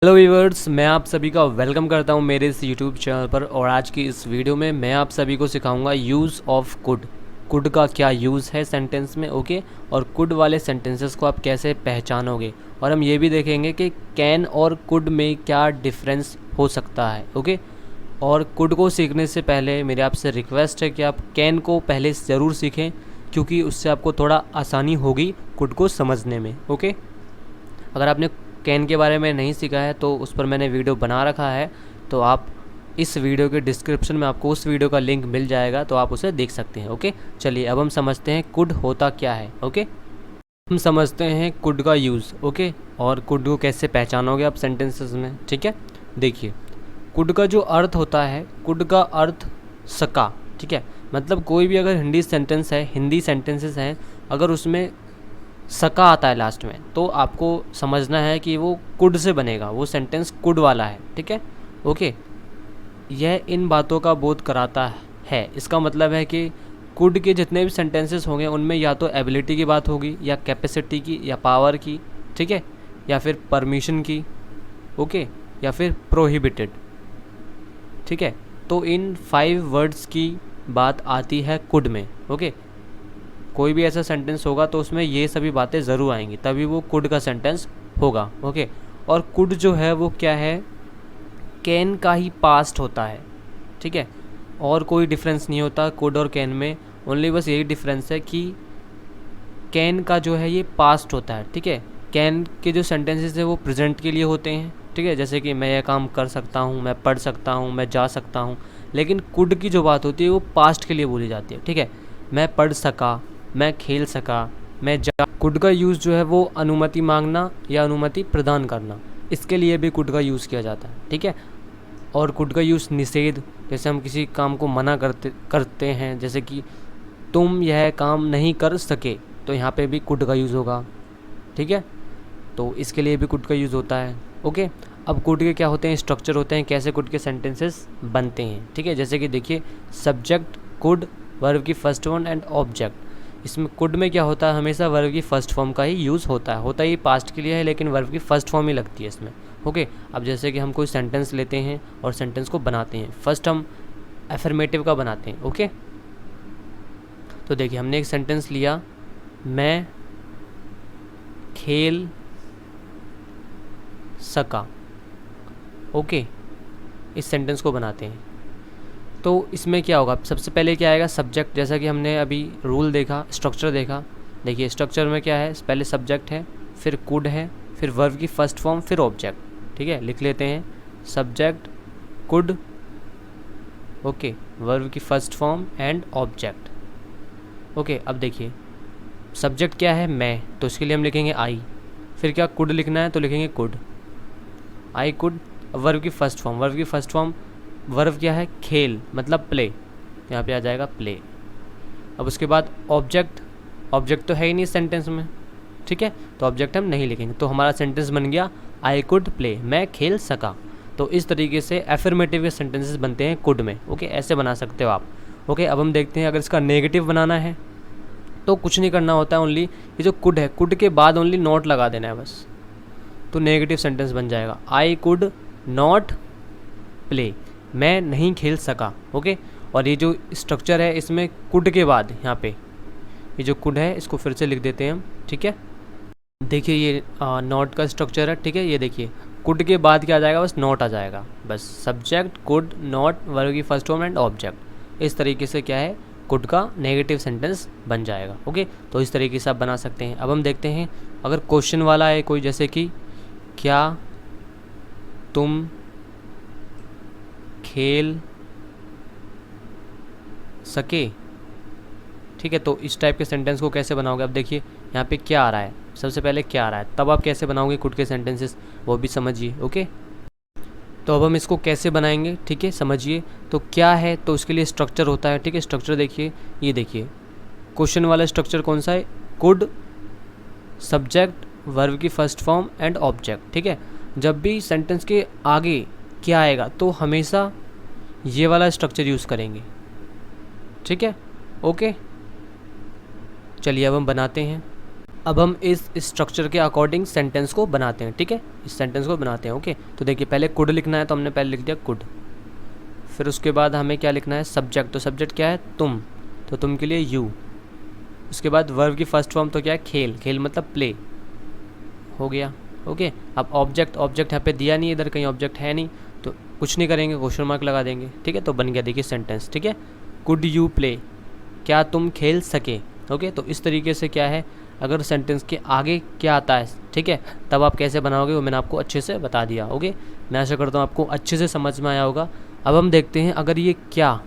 Hello viewers, मैं आप सभी का वेलकम करता हूं मेरे इस यूट्यूब चैनल पर। और आज की इस वीडियो में मैं आप सभी को सिखाऊंगा यूज़ ऑफ कुड। कुड का क्या यूज़ है सेंटेंस में, ओके। और कुड वाले सेंटेंसेस को आप कैसे पहचानोगे, और हम ये भी देखेंगे कि कैन और कुड में क्या डिफरेंस हो सकता है, ओके। और कुड को सीखने से पहले मेरी आपसे रिक्वेस्ट है कि आप कैन को पहले ज़रूर सीखें, क्योंकि उससे आपको थोड़ा आसानी होगी कुड को समझने में, ओके। अगर आपने कैन के बारे में नहीं सीखा है तो उस पर मैंने वीडियो बना रखा है, तो आप इस वीडियो के डिस्क्रिप्शन में आपको उस वीडियो का लिंक मिल जाएगा, तो आप उसे देख सकते हैं, ओके। चलिए अब हम समझते हैं कुड होता क्या है, ओके। हम समझते हैं कुड का यूज़, ओके। और कुड को कैसे पहचानोगे आप सेंटेंसेस में, ठीक है। देखिए, कुड का जो अर्थ होता है, कुड का अर्थ सका, ठीक है। मतलब कोई भी अगर हिंदी सेंटेंस है, हिंदी सेंटेंसेस हैं, अगर उसमें सका आता है लास्ट में, तो आपको समझना है कि वो कुड से बनेगा, वो सेंटेंस कुड वाला है, ठीक है, ओके। यह इन बातों का बोध कराता है। इसका मतलब है कि कुड के जितने भी सेंटेंसेस होंगे उनमें या तो एबिलिटी की बात होगी, या कैपेसिटी की, या पावर की, ठीक है, या फिर परमिशन की, ओके, या फिर प्रोहिबिटेड, ठीक है। तो इन 5 वर्ड्स की बात आती है कुड में, ओके। कोई भी ऐसा सेंटेंस होगा तो उसमें ये सभी बातें ज़रूर आएंगी, तभी वो कुड का सेंटेंस होगा, ओके। और कुड जो है वो क्या है, कैन का ही पास्ट होता है, ठीक है। और कोई डिफरेंस नहीं होता कुड और कैन में, ओनली बस यही डिफरेंस है कि कैन का जो है ये पास्ट होता है, ठीक है। कैन के जो सेंटेंसेस है वो प्रेजेंट के लिए होते हैं, ठीक है, जैसे कि मैं यह काम कर सकता हूँ, मैं पढ़ सकता हूँ, मैं जा सकता हूँ। लेकिन कुड की जो बात होती है वो पास्ट के लिए बोली जाती है, ठीक है। मैं पढ़ सका, मैं खेल सका, मैं जा। कुड का यूज़ जो है वो अनुमति मांगना या अनुमति प्रदान करना, इसके लिए भी कुड का यूज़ किया जाता है, ठीक है। और कुड का यूज़ निषेध, जैसे हम किसी काम को मना करते हैं, जैसे कि तुम यह काम नहीं कर सके, तो यहाँ पे भी कुड का यूज़ होगा, ठीक है। तो इसके लिए भी कुड का यूज़ होता है, ओके। अब कुड के क्या होते हैं, स्ट्रक्चर होते हैं, कैसे कुड के सेंटेंसेस बनते हैं, ठीक है। जैसे कि देखिए, सब्जेक्ट, कुड, वर्ब की फर्स्ट फॉर्म एंड ऑब्जेक्ट। इसमें कुड में क्या होता है, हमेशा वर्ब की फर्स्ट फॉर्म का ही यूज़ होता ही पास्ट के लिए है, लेकिन वर्ब की फर्स्ट फॉर्म ही लगती है इसमें, ओके। अब जैसे कि हम कोई सेंटेंस लेते हैं और सेंटेंस को बनाते हैं, फर्स्ट हम एफर्मेटिव का बनाते हैं, ओके। तो देखिए, हमने एक सेंटेंस लिया, मैं खेल सका, ओके। इस सेंटेंस को बनाते हैं, तो इसमें क्या होगा, सबसे पहले क्या आएगा, सब्जेक्ट। जैसा कि हमने अभी रूल देखा, स्ट्रक्चर देखा। देखिए, स्ट्रक्चर में क्या है, पहले सब्जेक्ट है, फिर कुड है, फिर वर्ब की फर्स्ट फॉर्म, फिर ऑब्जेक्ट, ठीक है। लिख लेते हैं, सब्जेक्ट, कुड, ओके, वर्ब की first form and object, okay. अब देखिए, सब्जेक्ट क्या है, मैं, तो इसके लिए हम लिखेंगे आई। फिर क्या, कुड लिखना है तो लिखेंगे कुड, आई कुड। वर्ब की फर्स्ट फॉर्म, वर्ब की फर्स्ट फॉर्म, वर्ब क्या है, खेल, मतलब प्ले, यहाँ पे आ जाएगा प्ले। अब उसके बाद ऑब्जेक्ट, ऑब्जेक्ट तो है ही नहीं सेंटेंस में, ठीक है, तो ऑब्जेक्ट हम नहीं लिखेंगे, तो हमारा सेंटेंस बन गया आई कुड प्ले, मैं खेल सका। तो इस तरीके से एफर्मेटिव के सेंटेंसेस बनते हैं कुड में, ओके। ऐसे बना सकते हो आप, ओके। अब हम देखते हैं, अगर इसका नेगेटिव बनाना है तो कुछ नहीं करना होता है, ओनली ये जो कुड है, कुड के बाद ओनली नॉट लगा देना है बस, तो नेगेटिव सेंटेंस बन जाएगा, आई कुड नॉट प्ले, मैं नहीं खेल सका, ओके। और ये जो स्ट्रक्चर है, इसमें कुड के बाद यहाँ पे ये जो कुड है, इसको फिर से लिख देते हैं हम, ठीक है। देखिए, ये नॉट का स्ट्रक्चर है, ठीक है। ये देखिए, कुड के बाद क्या आ जाएगा, बस नॉट आ जाएगा, बस सब्जेक्ट, कुड, नॉट, वर्ब की फर्स्ट फॉर्म एंड ऑब्जेक्ट। इस तरीके से क्या है, कुड का नेगेटिव सेंटेंस बन जाएगा, ओके। तो इस तरीके से आप बना सकते हैं। अब हम देखते हैं, अगर क्वेश्चन वाला है कोई, जैसे कि क्या तुम खेल सके, ठीक है। तो इस टाइप के सेंटेंस को कैसे बनाओगे, अब देखिए यहाँ पे क्या आ रहा है, सबसे पहले क्या आ रहा है, तब आप कैसे बनाओगे कुड के सेंटेंसेस, वो भी समझिए, ओके। तो अब हम इसको कैसे बनाएंगे, ठीक है, समझिए। तो क्या है, तो उसके लिए स्ट्रक्चर होता है, ठीक है। स्ट्रक्चर देखिए, ये देखिए, क्वेश्चन वाला स्ट्रक्चर कौन सा है, कुड, सब्जेक्ट, वर्ब की फर्स्ट फॉर्म एंड ऑब्जेक्ट, ठीक है। जब भी सेंटेंस के आगे क्या आएगा तो हमेशा ये वाला स्ट्रक्चर यूज़ करेंगे, ठीक है, ओके। चलिए अब हम बनाते हैं। अब हम इस स्ट्रक्चर के अकॉर्डिंग सेंटेंस को बनाते हैं, ठीक है, इस सेंटेंस को बनाते हैं। ओके, तो देखिए पहले कुड लिखना है, तो हमने पहले लिख दिया कुड। फिर उसके बाद हमें क्या लिखना है, सब्जेक्ट, तो सब्जेक्ट क्या है, तुम, तो तुम के लिए यू। उसके बाद वर्ब की फर्स्ट फॉर्म तो क्या है, खेल, खेल मतलब प्ले, हो गया। ओके, अब ऑब्जेक्ट, ऑब्जेक्ट यहाँ पे दिया नहीं, इधर कहीं ऑब्जेक्ट है नहीं, तो कुछ नहीं करेंगे, क्वेश्चन मार्क लगा देंगे, ठीक है। तो बन गया देखिए सेंटेंस, ठीक है, कुड यू प्ले, क्या तुम खेल सके। ओके, तो इस तरीके से क्या है, अगर सेंटेंस के आगे क्या आता है, ठीक है, तब आप कैसे बनाओगे वो मैंने आपको अच्छे से बता दिया। ओके, मैं आशा करता हूँ आपको अच्छे से समझ में आया होगा। अब हम देखते हैं अगर ये क्या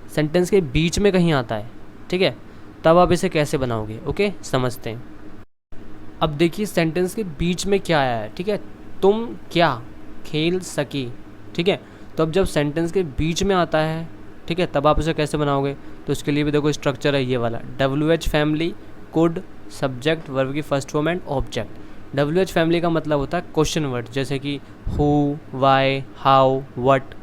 सेंटेंस के बीच में कहीं आता है, ठीक है, तब आप इसे कैसे बनाओगे। ओके, समझते हैं। अब देखिए सेंटेंस के बीच में क्या आया है, ठीक है, तुम क्या खेल सकी, ठीक है। तो अब जब सेंटेंस के बीच में आता है, ठीक है, तब आप इसे कैसे बनाओगे, तो इसके लिए भी देखो स्ट्रक्चर है ये वाला, WH family, could, subject, verb की first form and object. WH family का मतलब होता है क्वेश्चन वर्ड, जैसे कि who, why, how, what,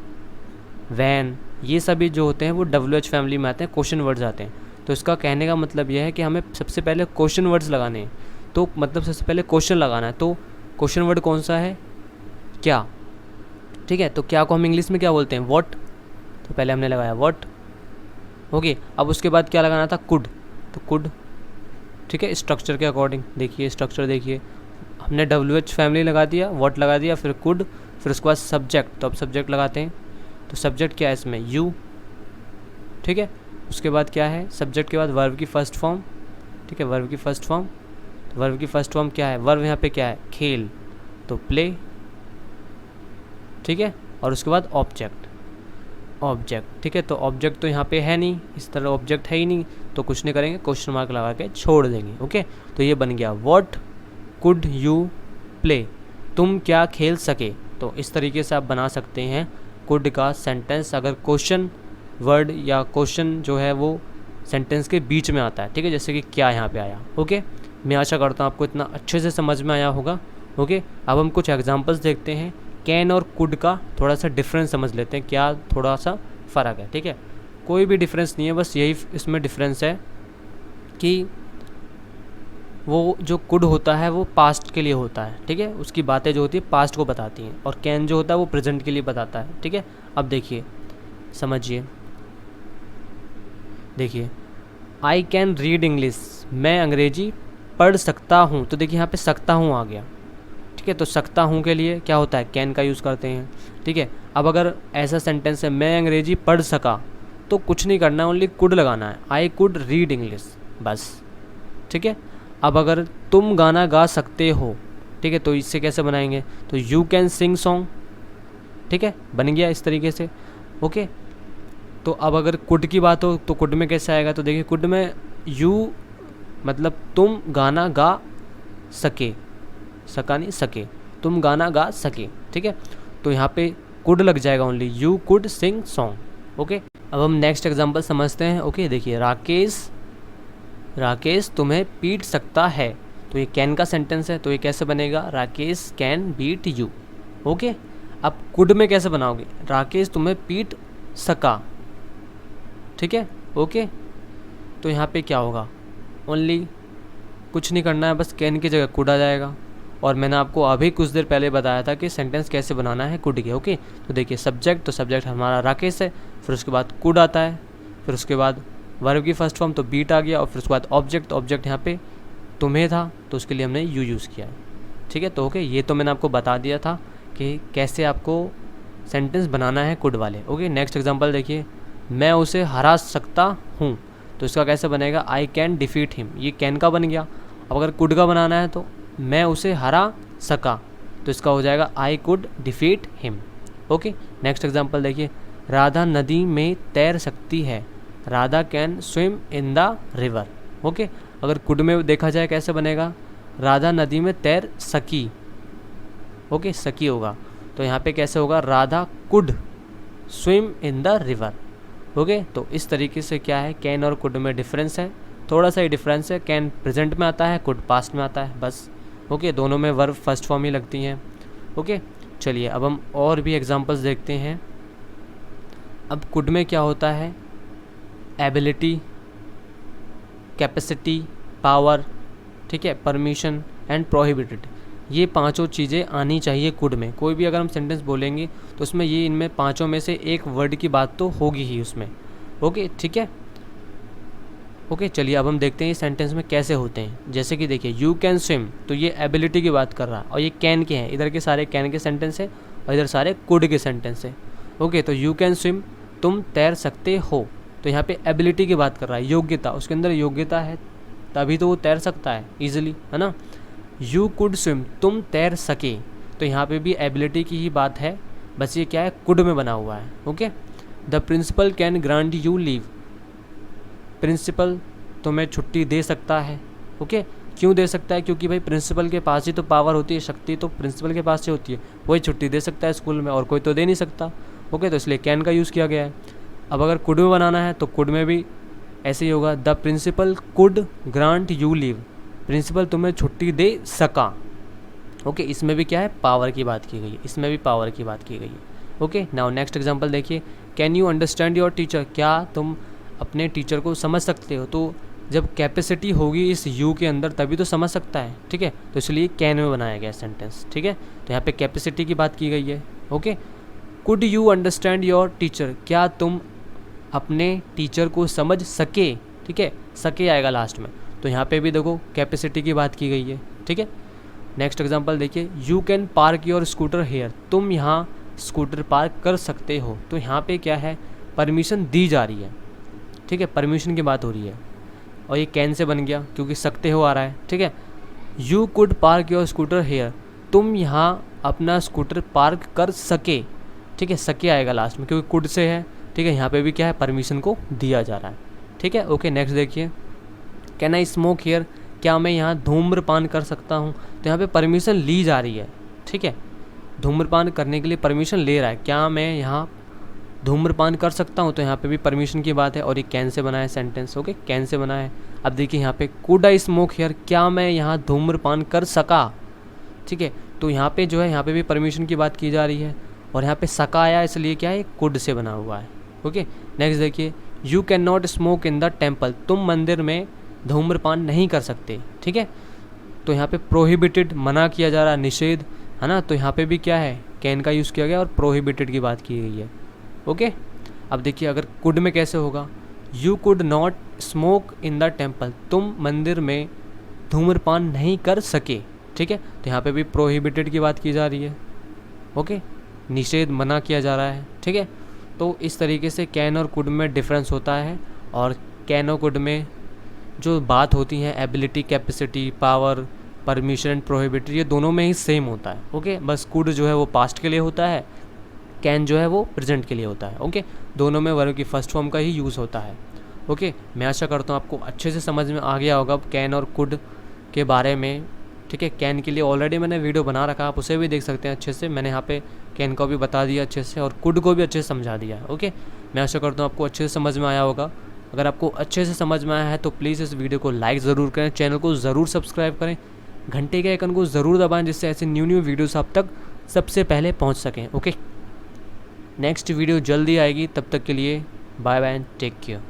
when, ये सभी जो होते हैं वो WH फैमिली में आते हैं, क्वेश्चन वर्ड्स आते हैं। तो इसका कहने का मतलब यह है कि हमें सबसे पहले क्वेश्चन वर्ड्स लगाने हैं, तो मतलब सबसे पहले क्वेश्चन लगाना है। तो क्वेश्चन वर्ड कौन सा है, क्या, ठीक है। तो क्या को हम इंग्लिश में क्या बोलते हैं, व्हाट, तो पहले हमने लगाया व्हाट। ओके, अब उसके बाद क्या लगाना था, कुड, तो कुड, ठीक है, स्ट्रक्चर के अकॉर्डिंग देखिए, स्ट्रक्चर देखिए, हमने WH फैमिली लगा दिया, व्हाट लगा दिया, फिर कुड, फिर उसके बाद सब्जेक्ट, तो अब सब्जेक्ट लगाते हैं, तो सब्जेक्ट क्या है इसमें, यू, ठीक है। उसके बाद क्या है, सब्जेक्ट के बाद वर्ब की फर्स्ट फॉर्म, ठीक है, वर्ब की फर्स्ट फॉर्म, वर्ब की फर्स्ट फॉर्म क्या है, वर्ब यहाँ पे क्या है, खेल, तो प्ले, ठीक है। और उसके बाद ऑब्जेक्ट, ऑब्जेक्ट, ठीक है, तो ऑब्जेक्ट तो यहाँ पे है नहीं, इस तरह ऑब्जेक्ट है ही नहीं, तो कुछ नहीं करेंगे, क्वेश्चन मार्क लगा के छोड़ देंगे। ओके, तो ये बन गया व्हाट कुड यू प्ले, तुम क्या खेल सके। तो इस तरीके से आप बना सकते हैं कुड का सेंटेंस, अगर क्वेश्चन वर्ड या क्वेश्चन जो है वो सेंटेंस के बीच में आता है, ठीक है, जैसे कि क्या यहाँ पे आया। ओके, मैं आशा करता हूँ आपको इतना अच्छे से समझ में आया होगा। ओके, अब हम कुछ एग्जांपल्स देखते हैं, कैन और कुड का थोड़ा सा डिफरेंस समझ लेते हैं, क्या थोड़ा सा फ़र्क है, ठीक है। कोई भी डिफरेंस नहीं है, बस यही इसमें डिफरेंस है कि वो जो कुड होता है वो पास्ट के लिए होता है, ठीक है, उसकी बातें जो होती है पास्ट को बताती हैं, और कैन जो होता है वो प्रेजेंट के लिए बताता है, ठीक है। अब देखिए, समझिए, देखिए, आई कैन रीड इंग्लिश, मैं अंग्रेजी पढ़ सकता हूँ, तो देखिए यहाँ पे सकता हूँ आ गया, ठीक है। तो सकता हूँ के लिए क्या होता है, कैन का यूज़ करते हैं, ठीक है। अब अगर ऐसा सेंटेंस है मैं अंग्रेजी पढ़ सका, तो कुछ नहीं करना है, ओनली कुड लगाना है, आई कुड रीड इंग्लिश, बस, ठीक है। अब अगर तुम गाना गा सकते हो, ठीक है, तो इससे कैसे बनाएंगे, तो यू कैन सिंग सॉन्ग, ठीक है, बन गया इस तरीके से। ओके, तो अब अगर कुड की बात हो तो कुड में कैसे आएगा, तो देखिए कुड में यू मतलब तुम गाना गा सके, सका नहीं सके, तुम गाना गा सके, ठीक है। तो यहाँ पे कुड लग जाएगा, only you could sing song. Okay, अब हम नेक्स्ट एग्जांपल समझते हैं। ओके, देखिए, राकेश तुम्हें पीट सकता है, तो ये कैन का सेंटेंस है, तो ये कैसे बनेगा, Rakesh can beat you. Okay, अब कुड में कैसे बनाओगे, राकेश तुम्हें पीट सका, ठीक है। ओके, तो यहाँ पे क्या होगा, ओनली कुछ नहीं करना है, बस कैन की जगह कुड आ जाएगा। और मैंने आपको अभी कुछ देर पहले बताया था कि सेंटेंस कैसे बनाना है कुड के। ओके, तो देखिए, सब्जेक्ट, तो सब्जेक्ट हमारा राकेश है, फिर उसके बाद कुड आता है, फिर उसके बाद वर्ब की फर्स्ट फॉर्म तो बीट आ गया, और फिर उसके बाद ऑब्जेक्ट, ऑब्जेक्ट यहाँ पे तुम्हें था, तो उसके लिए हमने यू यूज़ किया है, ठीक है। तो ओके, ये तो मैंने आपको बता दिया था कि कैसे आपको सेंटेंस बनाना है कुड वाले। ओके, नेक्स्ट एग्जांपल देखिए, मैं उसे हरा सकता हूँ, तो इसका कैसे बनेगा, आई कैन डिफीट हिम, ये कैन का बन गया। अब अगर कुड का बनाना है तो मैं उसे हरा सका, तो इसका हो जाएगा I could defeat him. Okay, next example देखिए, राधा नदी में तैर सकती है, Radha can swim in the river. Okay, अगर कुड में देखा जाए कैसे बनेगा, राधा नदी में तैर सकी। ओके, सकी होगा, तो यहाँ पे कैसे होगा, Radha could swim in the river. Okay, तो इस तरीके से क्या है, कैन और कुड में डिफरेंस है, थोड़ा सा ही डिफरेंस है, कैन प्रेजेंट में आता है, कुड पास्ट में आता है, बस। ओके, दोनों में वर्ब फर्स्ट फॉर्म ही लगती हैं। ओके, चलिए अब हम और भी एग्जांपल्स देखते हैं। अब कुड में क्या होता है, एबिलिटी, कैपेसिटी, पावर, ठीक है, परमिशन एंड प्रोहिबिटेड, ये पांचों चीज़ें आनी चाहिए कुड में। कोई भी अगर हम सेंटेंस बोलेंगे तो उसमें ये इनमें पांचों में से एक वर्ड की बात तो होगी ही उसमें। ओके, ठीक है। ओके, चलिए अब हम देखते हैं ये सेंटेंस में कैसे होते हैं। जैसे कि देखिए, यू कैन स्विम, तो ये एबिलिटी की बात कर रहा है, और ये कैन के हैं, इधर के सारे कैन के सेंटेंस है और इधर सारे कुड के सेंटेंस है। ओके, तो यू कैन स्विम, तुम तैर सकते हो, तो यहाँ पे एबिलिटी की बात कर रहा है, योग्यता, उसके अंदर योग्यता है तभी तो वो तैर सकता है ईजिली, है ना। यू कुड स्विम, तुम तैर सके, तो यहाँ पे भी एबिलिटी की ही बात है, बस ये क्या है, कुड में बना हुआ है। Okay, the principal can grant you leave, principal तुम्हें छुट्टी दे सकता है। ओके, क्यों दे सकता है, क्योंकि भाई प्रिंसिपल के पास ही तो पावर होती है, शक्ति तो प्रिंसिपल के पास ही होती है, वही छुट्टी दे सकता है स्कूल में, और कोई तो दे नहीं सकता। ओके, तो इसलिए कैन का यूज़ किया गया है। अब अगर कुड में बनाना है तो कुड में भी ऐसे ही होगा, the principal could grant you leave, principal तुम्हें छुट्टी दे सका। ओके, इसमें भी क्या है, पावर की बात की गई है, इसमें भी पावर की बात की गई है। ओके, नाउ नेक्स्ट एग्जांपल देखिए, can you understand your teacher, क्या तुम अपने टीचर को समझ सकते हो, तो जब कैपेसिटी होगी इस यू के अंदर तभी तो समझ सकता है, ठीक है, तो इसलिए कैन में बनाया गया सेंटेंस, ठीक है। तो यहाँ पे कैपेसिटी की बात की गई है। Okay, could you understand your teacher, क्या तुम अपने टीचर को समझ सके, ठीक है, सके आएगा लास्ट में, तो यहाँ पे भी देखो कैपेसिटी की बात की गई है, ठीक है। नेक्स्ट एग्जांपल देखिए, you can park your scooter here, तुम यहाँ स्कूटर पार्क कर सकते हो, तो यहाँ पे क्या है, परमिशन दी जा रही है, ठीक है, परमिशन की बात हो रही है, और ये कैन से बन गया क्योंकि सकते हो आ रहा है, ठीक है। You could park your scooter here, तुम यहाँ अपना स्कूटर पार्क कर सके, ठीक है, सके आएगा लास्ट में क्योंकि कुड से है, ठीक है, यहाँ पे भी क्या है, परमिशन को दिया जा रहा है, ठीक है। ओके, नेक्स्ट देखिए, कैन आई स्मोक हेयर, क्या मैं यहाँ धूम्रपान कर सकता हूँ, तो यहाँ पे परमिशन ली जा रही है, ठीक है, धूम्रपान करने के लिए परमिशन ले रहा है, क्या मैं यहाँ धूम्रपान कर सकता हूँ, तो यहाँ पे भी परमिशन की बात है, और ये कैन से बना है सेंटेंस। ओके, कैन से बना है। अब देखिए यहाँ पे कुड आई स्मोक हेयर, क्या मैं यहाँ धूम्रपान कर सका, ठीक है, तो यहाँ पे जो है, यहाँ पे भी परमिशन की बात की जा रही है, और यहाँ पे सका आया इसलिए क्या है, कुड से बना हुआ है। ओके, नेक्स्ट देखिए, you can not smoke in the temple, तुम मंदिर में धूम्रपान नहीं कर सकते, ठीक है, तो यहाँ पे प्रोहिबिटेड, मना किया जा रहा है, निषेध, है ना, तो यहाँ पे भी क्या है, कैन का यूज़ किया गया और प्रोहिबिटेड की बात की गई है। ओके, अब देखिए अगर कुड में कैसे होगा, you could not smoke in the temple, तुम मंदिर में धूम्रपान नहीं कर सके, ठीक है, तो यहाँ पे भी प्रोहिबिटेड की बात की जा रही है। ओके, निषेध, मना किया जा रहा है, ठीक है। तो इस तरीके से कैन और कुड में डिफरेंस होता है, और कैन और कुड में जो बात होती है ability, capacity, power, permission and prohibited, ये दोनों में ही सेम होता है। ओके, बस कुड जो है वो पास्ट के लिए होता है, कैन जो है वो प्रेजेंट के लिए होता है। ओके, दोनों में वर्ब की फर्स्ट फॉर्म का ही यूज़ होता है। ओके, मैं आशा करता हूँ आपको अच्छे से समझ में आ गया होगा कैन और कुड के बारे में, ठीक है। कैन के लिए ऑलरेडी मैंने वीडियो बना रखा, आप उसे भी देख सकते हैं अच्छे से, मैंने यहाँ पे कैन को भी बता दिया अच्छे से, और कुड को भी अच्छे से समझा दिया है। ओके, मैं आशा करता हूँ आपको अच्छे से समझ में आया होगा। अगर आपको अच्छे से समझ में आया है तो प्लीज़ इस वीडियो को लाइक ज़रूर करें, चैनल को ज़रूर सब्सक्राइब करें, घंटे के आइकन को ज़रूर दबाएं, जिससे ऐसे न्यू वीडियोस आप तक सबसे पहले पहुंच सकें। ओके, नेक्स्ट वीडियो जल्दी आएगी, तब तक के लिए bye bye and take care.